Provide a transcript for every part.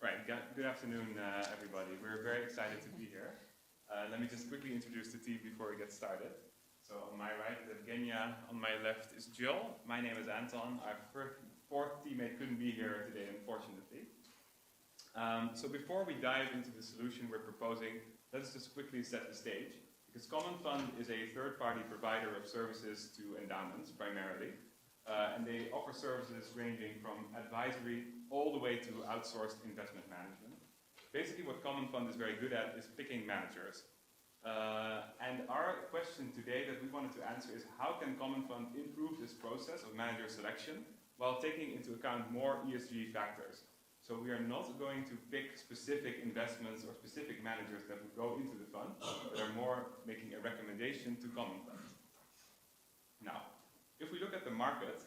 Right, good afternoon, everybody. We're very excited to be here. Let me just quickly introduce the team before we get started. So on my right is Evgenia, on my left is Jill. My name is Anton. Our fourth teammate couldn't be here today, unfortunately. So before we dive into the solution we're proposing, let's just quickly set the stage. Because Common Fund is a third-party provider of services to endowments, primarily. And they offer services ranging from advisory all the way to outsourced investment management. Basically, what Common Fund is very good at is picking managers. And our question today that we wanted to answer is how can Common Fund improve this process of manager selection while taking into account more ESG factors? So we are not going to pick specific investments or specific managers that would go into the fund, but are more making a recommendation to Common Fund. Now, if we look at the market,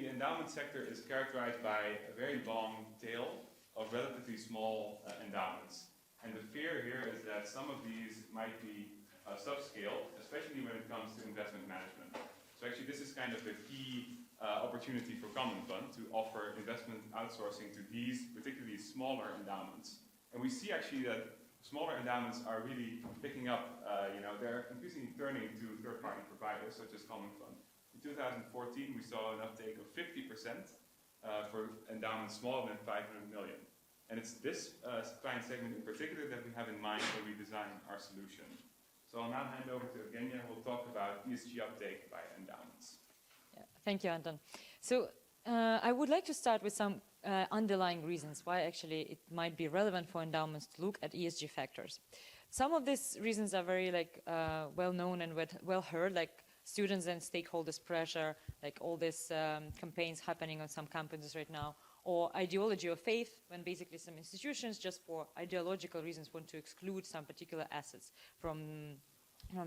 the endowment sector is characterized by a very long tail of relatively small endowments. And the fear here is that some of these might be subscale, especially when it comes to investment management. So actually this is kind of the key opportunity for Common Fund to offer investment outsourcing to these particularly smaller endowments. And we see actually that smaller endowments are really picking up, they're increasingly turning to third-party providers such as Common Fund. In 2014, we saw an uptake of 50% for endowments smaller than 500 million. And it's this client segment in particular that we have in mind when we design our solution. So I'll now hand over to Evgenia, who will talk about ESG uptake by endowments. Yeah, thank you, Anton. So I would like to start with some underlying reasons why actually it might be relevant for endowments to look at ESG factors. Some of these reasons are very well known and well heard, like students and stakeholders pressure, like all these campaigns happening on some campuses right now, or ideology of faith, when basically some institutions just for ideological reasons want to exclude some particular assets from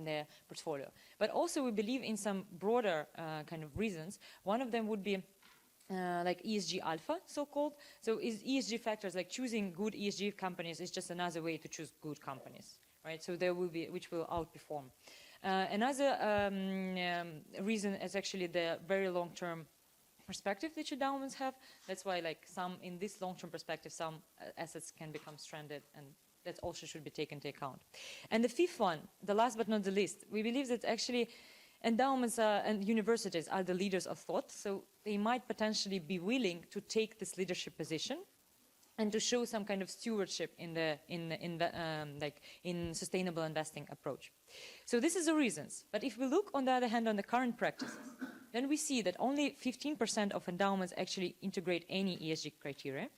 their portfolio. But also we believe in some broader kind of reasons. One of them would be like ESG alpha, so-called. So is ESG factors, like choosing good ESG companies is just another way to choose good companies, right? So there will be, which will outperform. Another reason is actually the very long-term perspective which endowments have. That's why in this long-term perspective, some assets can become stranded, and that also should be taken into account. And the fifth one, the last but not the least, we believe that actually endowments and universities are the leaders of thought, so they might potentially be willing to take this leadership position and to show some kind of stewardship in sustainable investing approach. So this is the reasons. But if we look on the other hand on the current practices, then we see that only 15% of endowments actually integrate any ESG criteria.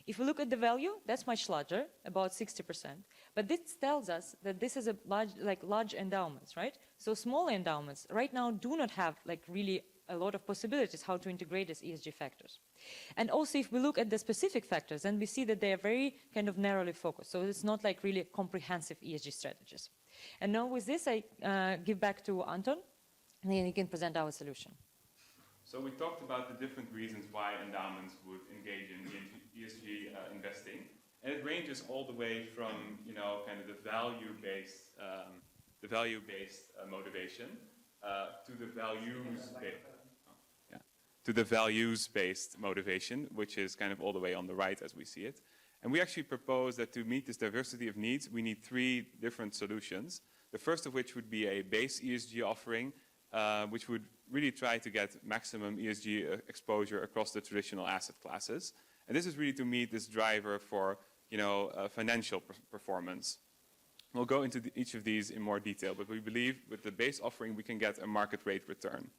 If we look at the value, that's much larger, about 60%. But this tells us that this is a large endowments, right? So small endowments right now do not have really a lot of possibilities how to integrate these ESG factors. And also if we look at the specific factors, then we see that they are very kind of narrowly focused. So it's not really comprehensive ESG strategies. And now with this, I give back to Anton, and then he can present our solution. So we talked about the different reasons why endowments would engage in ESG investing, and it ranges all the way from kind of the value-based motivation to the values-based motivation, which is kind of all the way on the right as we see it. And we actually propose that to meet this diversity of needs, we need three different solutions. The first of which would be a base ESG offering, which would really try to get maximum ESG exposure across the traditional asset classes. And this is really to meet this driver for financial performance. We'll go into each of these in more detail, but we believe with the base offering we can get a market rate return.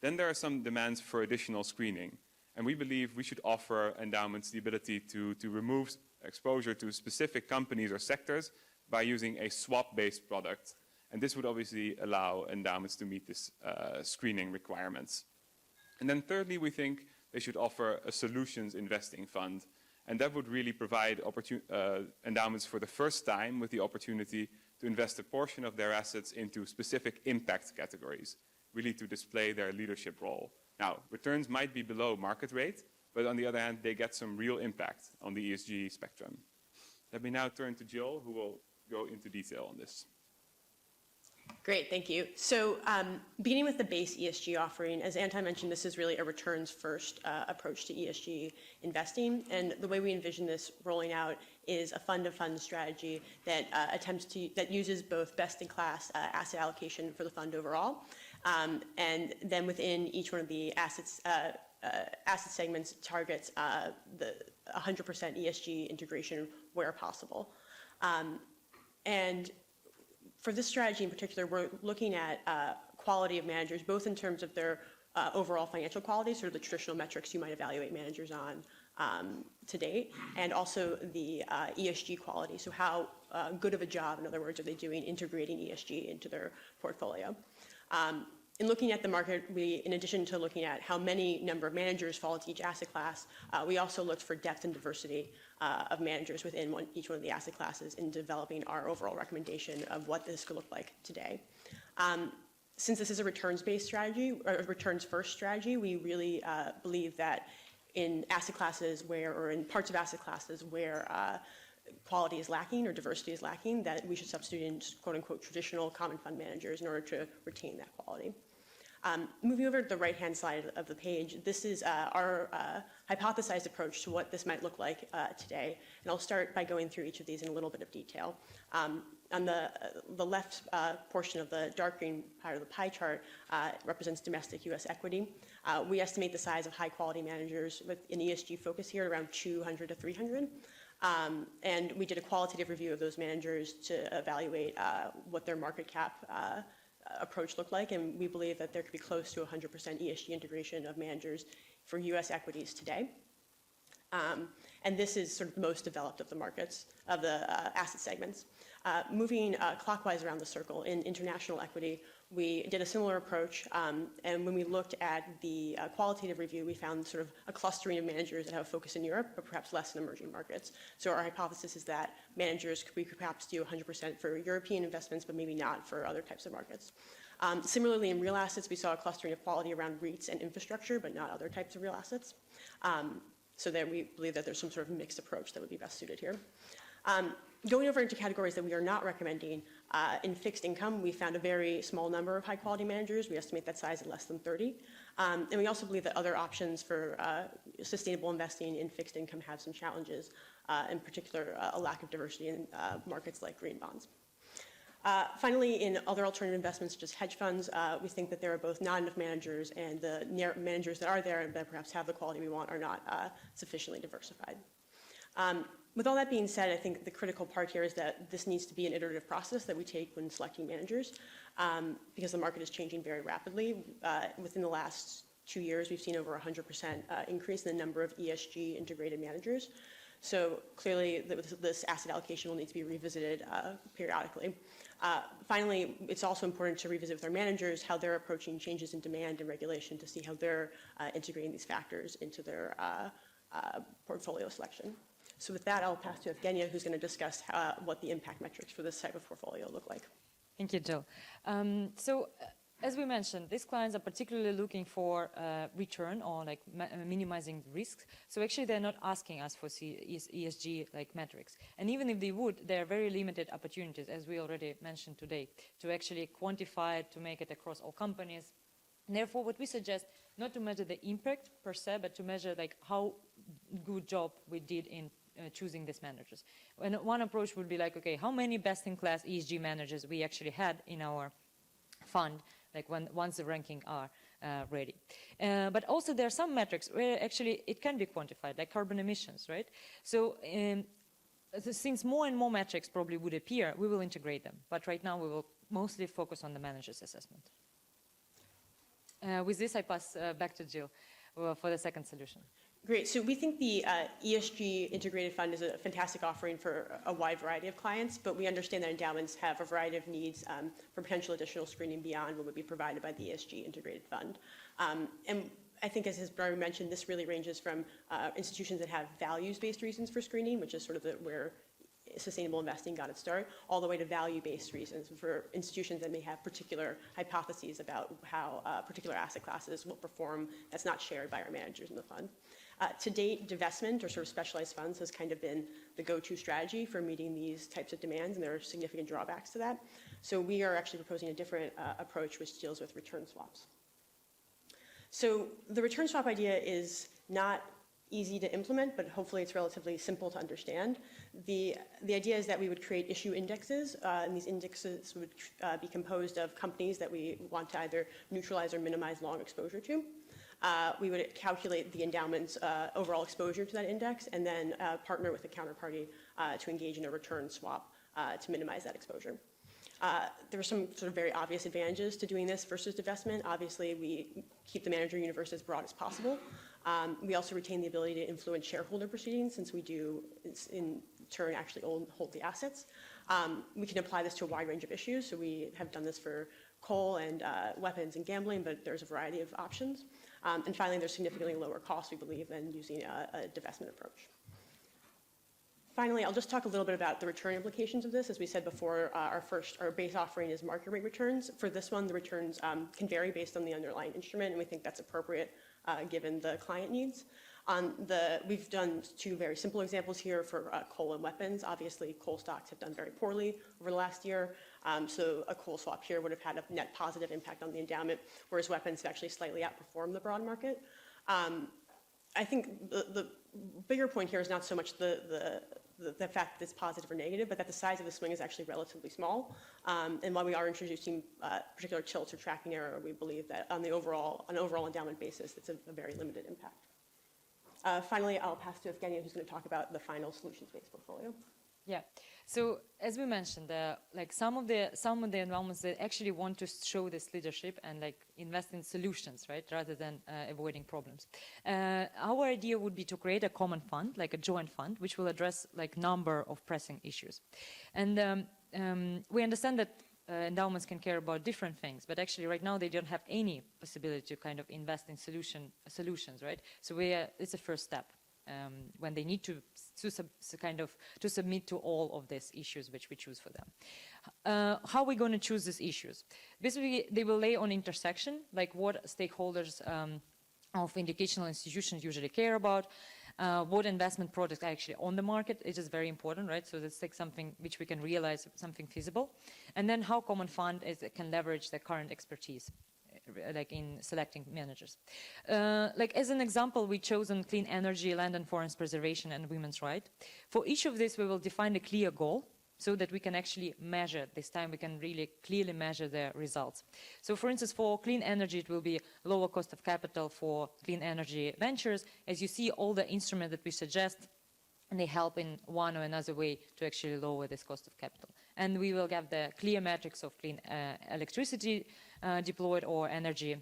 Then there are some demands for additional screening, and we believe we should offer endowments the ability to remove exposure to specific companies or sectors by using a swap-based product. And this would obviously allow endowments to meet this screening requirements. And then thirdly, we think they should offer a solutions investing fund. And that would really provide endowments for the first time with the opportunity to invest a portion of their assets into specific impact categories, really to display their leadership role. Now, returns might be below market rate, but on the other hand, they get some real impact on the ESG spectrum. Let me now turn to Jill, who will go into detail on this. Great, thank you. So beginning with the base ESG offering, as Anton mentioned, this is really a returns-first approach to ESG investing. And the way we envision this rolling out is a fund-of-fund strategy that that uses both best-in-class asset allocation for the fund overall, and then within each one of the asset segments targets the 100% ESG integration where possible. And for this strategy in particular, we're looking at quality of managers, both in terms of their overall financial quality, sort of the traditional metrics you might evaluate managers on to date, and also the ESG quality. So how good of a job, in other words, are they doing integrating ESG into their portfolio? In looking at the market, in addition to looking at how many number of managers fall into each asset class, we also looked for depth and diversity of managers within each one of the asset classes in developing our overall recommendation of what this could look like today. Since this is a returns-based strategy, or a returns-first strategy, we really believe that in asset classes or in parts of asset classes where quality is lacking or diversity is lacking, that we should substitute in quote-unquote traditional common fund managers in order to retain that quality. Moving over to the right-hand side of the page, this is our hypothesized approach to what this might look like today. And I'll start by going through each of these in a little bit of detail. On the left portion of the dark green part of the pie chart represents domestic U.S. equity. We estimate the size of high-quality managers with an ESG focus here at around 200 to 300. And we did a qualitative review of those managers to evaluate what their market cap approach looked like, and we believe that there could be close to 100% ESG integration of managers for U.S. equities today. And this is sort of the most developed of the markets, of the asset segments. Moving clockwise around the circle, in international equity, we did a similar approach, and when we looked at the qualitative review, we found sort of a clustering of managers that have a focus in Europe, but perhaps less in emerging markets. So our hypothesis is that we could perhaps do 100% for European investments, but maybe not for other types of markets. Similarly, in real assets, we saw a clustering of quality around REITs and infrastructure, but not other types of real assets. So there we believe that there's some sort of mixed approach that would be best suited here. Going over into categories that we are not recommending, in fixed income, we found a very small number of high-quality managers. We estimate that size at less than 30. And we also believe that other options for sustainable investing in fixed income have some challenges, in particular, a lack of diversity in markets like green bonds. Finally, in other alternative investments, such as hedge funds, we think that there are both not enough managers, and the managers that are there and that perhaps have the quality we want are not sufficiently diversified. With all that being said, I think the critical part here is that this needs to be an iterative process that we take when selecting managers, because the market is changing very rapidly. Within the last 2 years, we've seen over 100% increase in the number of ESG integrated managers. So clearly, this asset allocation will need to be revisited periodically. Finally, it's also important to revisit with our managers how they're approaching changes in demand and regulation to see how they're integrating these factors into their portfolio selection. So with that, I'll pass to Evgenia, who's going to discuss what the impact metrics for this type of portfolio look like. Thank you, Jill. As we mentioned, these clients are particularly looking for return or like minimizing risks. So actually, they're not asking us for ESG like metrics. And even if they would, there are very limited opportunities, as we already mentioned today, to actually quantify it, to make it across all companies. And therefore, what we suggest, not to measure the impact per se, but to measure like how good job we did in choosing these managers. And one approach would be like, okay, how many best-in-class ESG managers we actually had in our fund, like once the ranking are ready. But also there are some metrics where actually it can be quantified, like carbon emissions, right? So since more and more metrics probably would appear, we will integrate them. But right now we will mostly focus on the manager's assessment. With this, I pass back to Jill for the second solution. Great. So we think the ESG integrated fund is a fantastic offering for a wide variety of clients, but we understand that endowments have a variety of needs for potential additional screening beyond what would be provided by the ESG integrated fund. And I think, as has already mentioned, this really ranges from institutions that have values-based reasons for screening, which is sort of where sustainable investing got its start, all the way to value-based reasons for institutions that may have particular hypotheses about how particular asset classes will perform that's not shared by our managers in the fund. To date, divestment or sort of specialized funds has kind of been the go-to strategy for meeting these types of demands, and there are significant drawbacks to that. So we are actually proposing a different approach which deals with return swaps. So the return swap idea is not easy to implement, but hopefully it's relatively simple to understand. The idea is that we would create issue indexes, and these indexes would be composed of companies that we want to either neutralize or minimize long exposure to. We would calculate the endowment's overall exposure to that index and then partner with the counterparty to engage in a return swap to minimize that exposure. There are some sort of very obvious advantages to doing this versus divestment. Obviously, we keep the manager universe as broad as possible. We also retain the ability to influence shareholder proceedings since we do, in turn, actually hold the assets. We can apply this to a wide range of issues. So we have done this for coal and weapons and gambling, but there's a variety of options. And finally, there's significantly lower costs, we believe, than using a divestment approach. Finally, I'll just talk a little bit about the return implications of this. As we said before, our base offering is market rate returns. For this one, the returns can vary based on the underlying instrument, and we think that's appropriate given the client needs. We've done two very simple examples here for coal and weapons. Obviously, coal stocks have done very poorly over the last year, so a coal swap here would have had a net positive impact on the endowment, whereas weapons have actually slightly outperformed the broad market. I think the bigger point here is not so much the fact that it's positive or negative, but that the size of the swing is actually relatively small. And while we are introducing particular tilts or tracking error, we believe that on an overall endowment basis, it's a very limited impact. Finally, I'll pass to Evgenia, who's going to talk about the final solutions-based portfolio. Yeah. So as we mentioned, like some of the endowments that actually want to show this leadership and like invest in solutions, right, rather than avoiding problems. Our idea would be to create a common fund, like a joint fund, which will address like number of pressing issues. And we understand that endowments can care about different things, but actually right now they don't have any possibility to kind of invest in solutions, right? So it's a first step. When they need to submit to all of these issues which we choose for them. How are we going to choose these issues? Basically, they will lay on intersection, like what stakeholders of educational institutions usually care about, what investment products are actually on the market. It is very important, right? So let's take something which we can realize, something feasible. And then how common fund can leverage the current expertise, like in selecting managers. Like as an example, we chosen clean energy, land and forest preservation, and women's rights. For each of these, we will define a clear goal so that we can actually measure. This time we can really clearly measure the results. So for instance, for clean energy, it will be lower cost of capital for clean energy ventures. As you see, all the instruments that we suggest, and they help in one or another way to actually lower this cost of capital. And we will have the clear metrics of clean electricity deployed or energy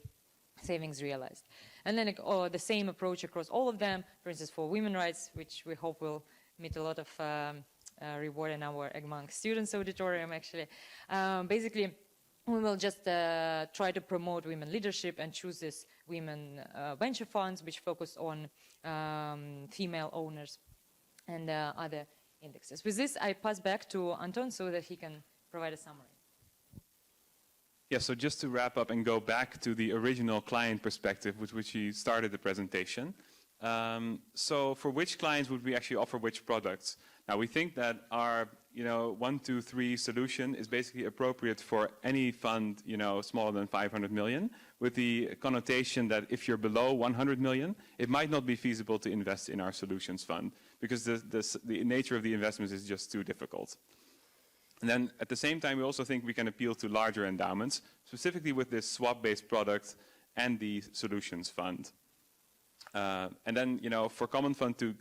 savings realized. And then the same approach across all of them, for instance, for women's rights, which we hope will meet a lot of reward in our among students auditorium, actually. Basically, we will just try to promote women leadership and choose these women venture funds, which focus on female owners and other indexes. With this, I pass back to Anton so that he can provide a summary. Yeah, so just to wrap up and go back to the original client perspective with which he started the presentation. So for which clients would we actually offer which products? Now we think that our 1, 2, 3 solution is basically appropriate for any fund smaller than 500 million, with the connotation that if you're below 100 million, it might not be feasible to invest in our solutions fund because the nature of the investments is just too difficult. And then at the same time, we also think we can appeal to larger endowments, specifically with this swap-based product and the solutions fund. And then, for common fund to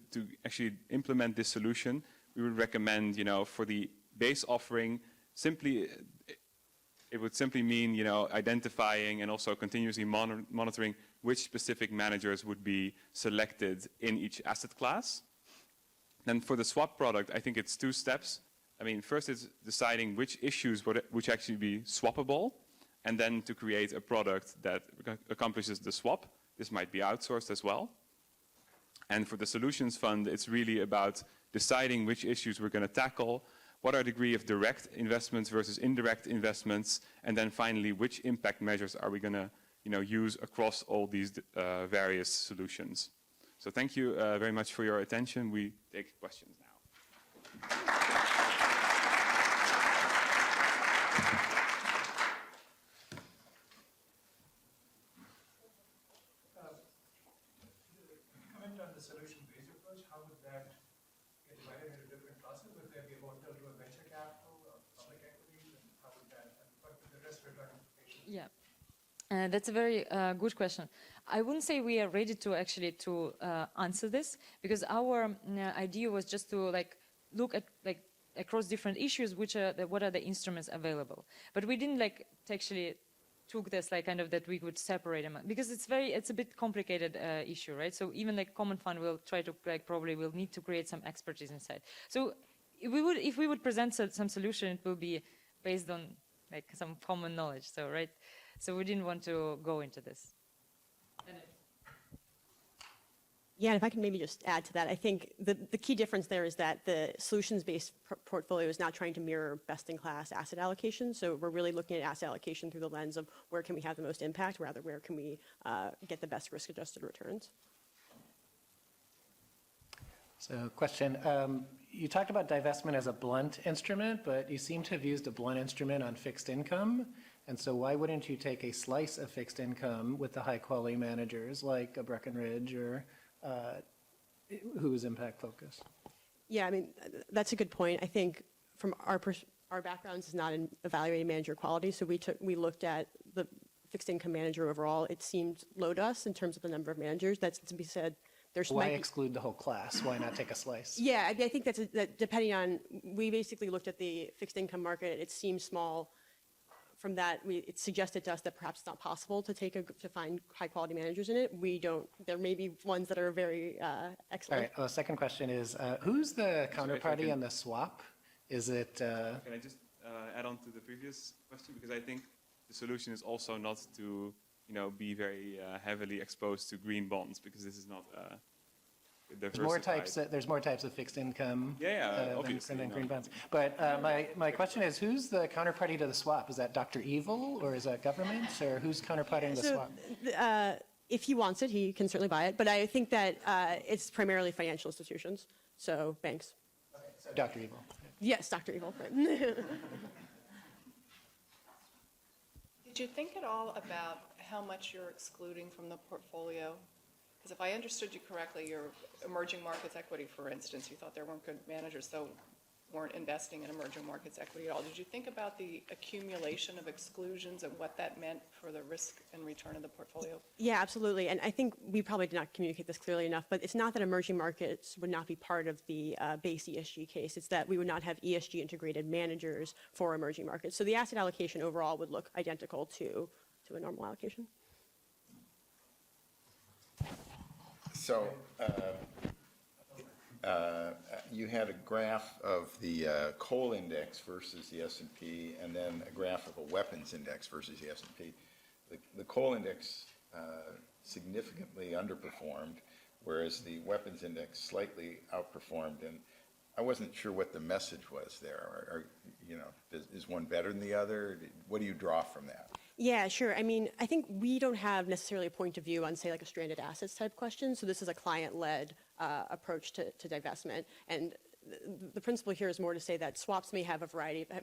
actually implement this solution, we would recommend, for the base offering, it would simply mean, identifying and also continuously monitoring which specific managers would be selected in each asset class. Then for the swap product, I think it's 2 steps. I mean, first it's deciding which issues which actually be swappable, and then to create a product that accomplishes the swap. This might be outsourced as well. And for the solutions fund, it's really about deciding which issues we're going to tackle, what are the degree of direct investments versus indirect investments, and then finally, which impact measures are we going to use across all these various solutions. So thank you very much for your attention. We take questions now. Comment on the solution-based approach, how would that get divided into different classes? Would there be a more tilt to a venture capital or public equities, and how would that, and what would the risk return implications? Yeah. That's a very good question. I wouldn't say we are ready to actually to answer this, because our idea was just to look at across different issues, what are the instruments available. But we didn't to actually took this kind of that we would separate them, because it's a bit complicated issue, right? So even common fund will try to probably will need to create some expertise inside. So if we would present some solution, it will be based on some common knowledge. So right. So we didn't want to go into this. Yeah, and if I can maybe just add to that, I think the key difference there is that the solutions-based portfolio is not trying to mirror best-in-class asset allocation. So we're really looking at asset allocation through the lens of where can we have the most impact, rather where can we get the best risk-adjusted returns. So question, you talked about divestment as a blunt instrument, but you seem to have used a blunt instrument on fixed income. And so why wouldn't you take a slice of fixed income with the high quality managers like a Breckenridge or who is impact focused? Yeah, I mean, that's a good point. I think from our backgrounds is not in evaluating manager quality, so we looked at the fixed income manager overall. It seemed low to us in terms of the number of managers. That's to be said. Why exclude the whole class? Why not take a slice? Yeah, I think that depending on, we basically looked at the fixed income market. It seemed small. From that, it suggested to us that perhaps it's not possible to find high quality managers in it. We don't. There may be ones that are very excellent. All right. Well, second question is, who's the counterparty on the swap? Is it? Can I just add on to the previous question, because I think the solution is also not to be very heavily exposed to green bonds, because this is not. There's more types of fixed income than green bonds. But my question is, who's the counterparty to the swap? Is that Dr. Evil, or is that government, or who's counterpartying the swap? If he wants it, he can certainly buy it. But I think that it's primarily financial institutions, so banks. Okay, so Dr. Evil. Yes, Dr. Evil. Right. Did you think at all about how much you're excluding from the portfolio? Because if I understood you correctly, your emerging markets equity, for instance, you thought there weren't good managers, so weren't investing in emerging markets equity at all. Did you think about the accumulation of exclusions and what that meant for the risk and return of the portfolio? Yeah, absolutely. And I think we probably did not communicate this clearly enough, but it's not that emerging markets would not be part of the base ESG case. It's that we would not have ESG integrated managers for emerging markets. So the asset allocation overall would look identical to a normal allocation. So you had a graph of the coal index versus the S&P, and then a graph of a weapons index versus the S&P. The coal index significantly underperformed, whereas the weapons index slightly outperformed. And I wasn't sure what the message was there. Is one better than the other? What do you draw from that? Yeah, sure. I mean, I think we don't have necessarily a point of view on, say, like a stranded assets type question. So this is a client-led approach to divestment. And the principle here is more to say that swaps may have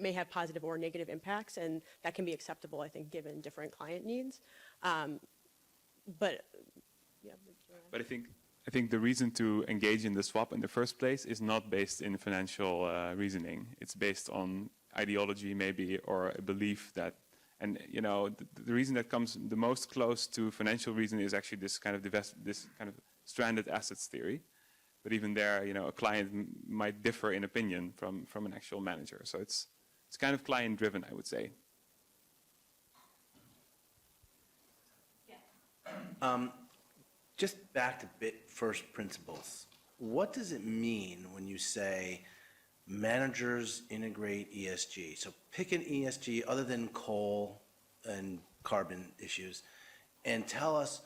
may have positive or negative impacts, and that can be acceptable, I think, given different client needs. But I think the reason to engage in the swap in the first place is not based in financial reasoning. It's based on ideology, maybe, or a belief that. And the reason that comes the most close to financial reason is actually this kind of stranded assets theory. But even there, a client might differ in opinion from an actual manager. So it's kind of client driven, I would say. Just back to first principles. What does it mean when you say managers integrate ESG? So pick an ESG other than coal and carbon issues, and tell us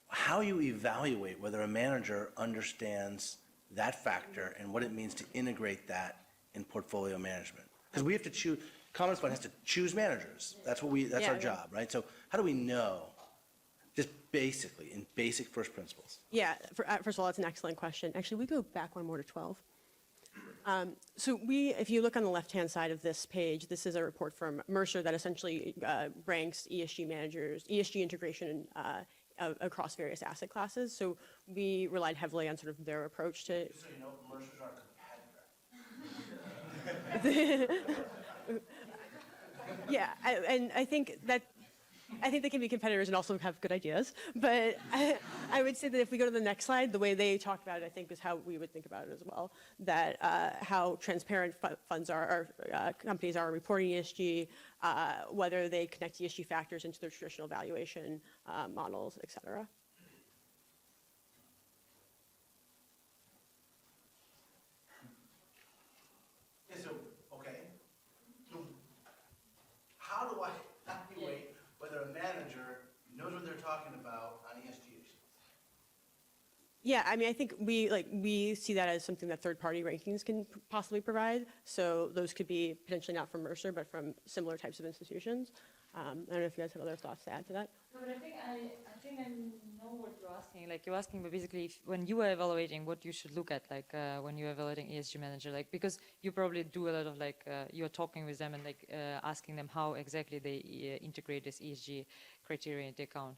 how you evaluate whether a manager understands that factor and what it means to integrate that in portfolio management. Because we have to choose, Commons Fund has to choose managers. That's our job, right? So how do we know Just basically, in basic first principles. Yeah, first of all, that's an excellent question. Actually, we go back one more to 12. So if you look on the left-hand side of this page, this is a report from Mercer that essentially ranks ESG managers, ESG integration across various asset classes. So we relied heavily on sort of their approach to. Just so you know, Mercer's our competitor. Yeah, and I think they can be competitors and also have good ideas. But I would say that if we go to the next slide, the way they talked about it, I think, is how we would think about it as well. That how transparent funds companies are reporting ESG, whether they connect ESG factors into their traditional valuation models, et cetera. Yeah, so, okay. So how do I evaluate whether a manager knows what they're talking about on ESG issues? Yeah, I mean, I think we see that as something that third-party rankings can possibly provide. So those could be potentially not from Mercer, but from similar types of institutions. I don't know if you guys have other thoughts to add to that. No, but I think I know what you're asking. Like you're asking, but basically, when you are evaluating, what you should look at, like when you're evaluating ESG manager, like because you probably do a lot of like you're talking with them and like asking them how exactly they integrate this ESG criteria into account.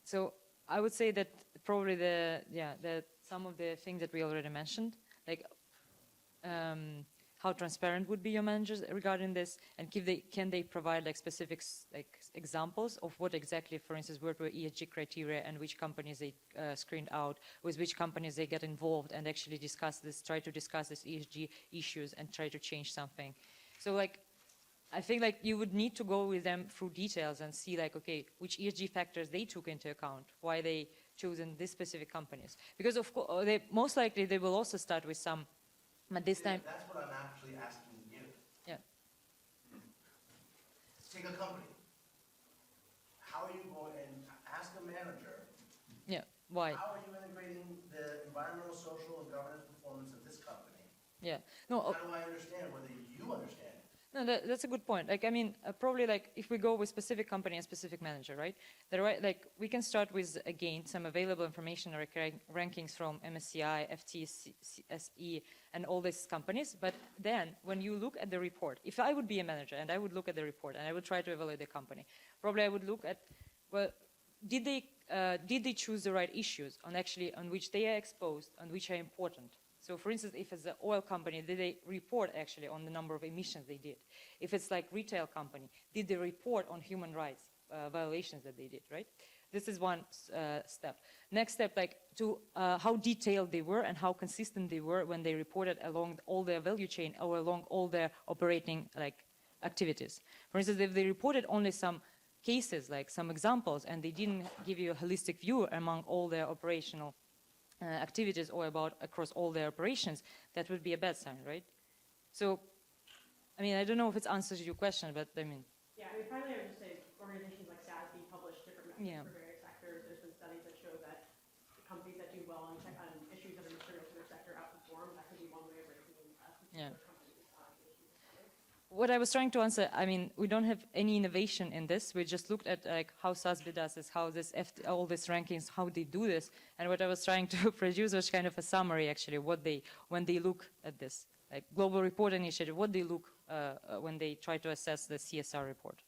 So I would say that probably that some of the things that we already mentioned, like how transparent would be your managers regarding this, and can they provide like specific examples of what exactly, for instance, were ESG criteria and which companies they screened out, with which companies they get involved and actually try to discuss this ESG issues and try to change something. So like, I think like you would need to go with them through details and see like, okay, which ESG factors they took into account, why they chosen these specific companies. Because of course, most likely they will also start with some, but this time. That's what I'm actually asking you. Yeah. Take a company. How are you going, and ask a manager, Yeah, why? how are you integrating the environmental, social, and governance performance of this company? Yeah, no, How do I understand whether you understand it? no, that's a good point. Like, I mean, probably like if we go with specific company and specific manager, right? Like we can start with, again, some available information or rankings from MSCI, FTSE, and all these companies. But then when you look at the report, if I would be a manager and I would look at the report and I would try to evaluate the company, probably I would look at, well, did they choose the right issues on which they are exposed and which are important? So for instance, if it's an oil company, did they report actually on the number of emissions they did? If it's like retail company, did they report on human rights violations that they did, right? This is one step. Next step, like to how detailed they were and how consistent they were when they reported along all their value chain or along all their operating like activities. For instance, if they reported only some cases, like some examples, and they didn't give you a holistic view among all their operational activities or across all their operations, that would be a bad sign, right? So, I mean, I don't know if it answers your question, but I mean. Yeah, I mean, finally, I would just say organizations like SASB publish different metrics Yeah. for various sectors. There's been studies that show that the companies that do well on issues that are material to their sector outperform. That could be one way of ranking Yeah. companies. What I was trying to answer, I mean, we don't have any innovation in this. We just looked at like how SASB does this, how this all these rankings, how they do this, and what I was trying to produce was kind of a summary, actually, when they look at this, like Global Report Initiative, what they look when they try to assess the CSR report.